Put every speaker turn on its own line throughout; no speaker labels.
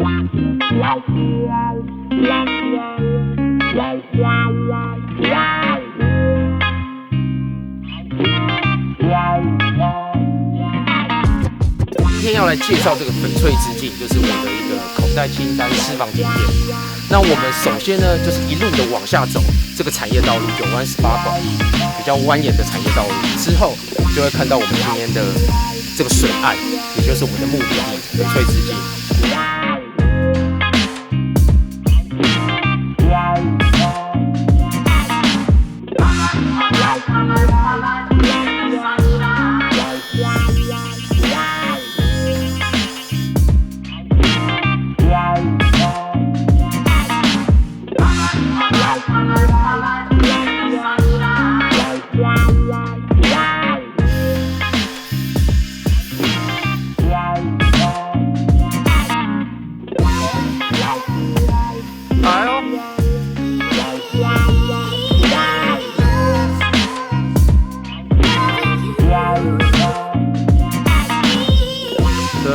今天要来介绍这个翡翠之境，就是我的一个口袋清单私房景点。那我们首先呢，就是一路的往下走，这个产业道路9弯18拐，比较蜿蜒的产业道路。之后就会看到我们今天的这个水岸，也就是我们的目的地翡翠之境。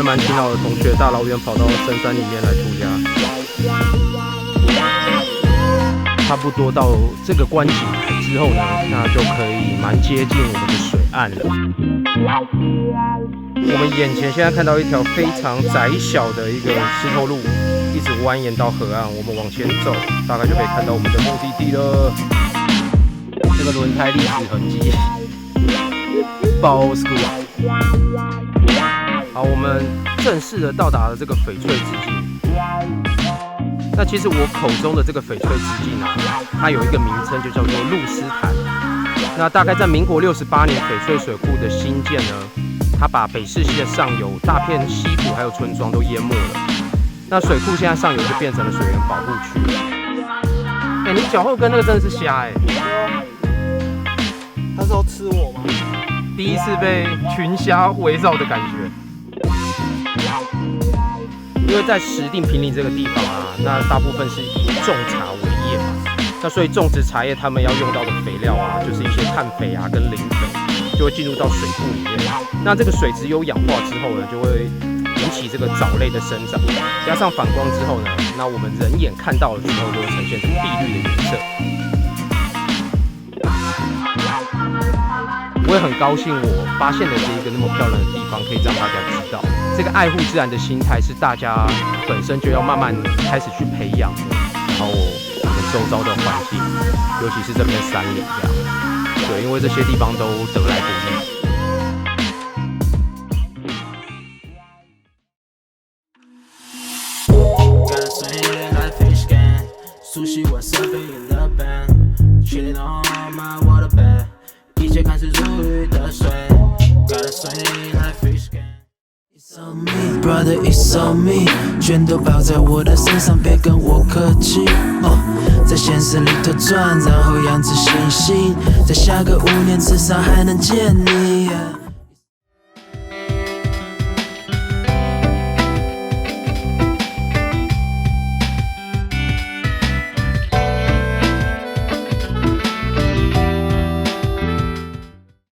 蛮勤劳的同学，大老远跑到深山里面来涂鸦。差不多到这个观景台之后呢，那就可以蛮接近我们的水岸了。我们眼前现在看到一条非常窄小的一个石头路，一直蜿蜒到河岸。我们往前走，大概就可以看到我们的目的地了。这个轮胎历史痕迹，包 school。好，我们正式的到达了这个翡翠之境。那其实我口中的这个翡翠之境啊，它有一个名称，就叫做露斯坦。那大概在民国68年，翡翠水库的兴建呢，它把北势溪的上游大片溪谷还有村庄都淹没了。那水库现在上游就变成了水源保护区。你脚后跟那个真的是虾
他是要吃我吗？
第一次被群虾围绕的感觉。因为在石碇坪林这个地方啊，那大部分是以种茶为业嘛，那所以种植茶叶他们要用到的肥料啊，就是一些碳肥啊跟磷肥，就会进入到水库里面。那这个水质有氧化之后呢，就会引起这个藻类的生长，加上反光之后呢，那我们人眼看到了之后，就会呈现成碧绿的颜色。我也很高兴，我发现了这一个那么漂亮的地方，可以让大家知道，这个爱护自然的心态是大家本身就要慢慢开始去培养的。然后我们周遭的环境，尤其是这片山林这样，对，因为这些地方都得来不易。
一切看似如鱼得水 Gotta swing like fish can It's on me, brother, it's on me 全都包在我的身上，别跟我客气在现实里头转，然后养自信心，在下个5年至少还能见你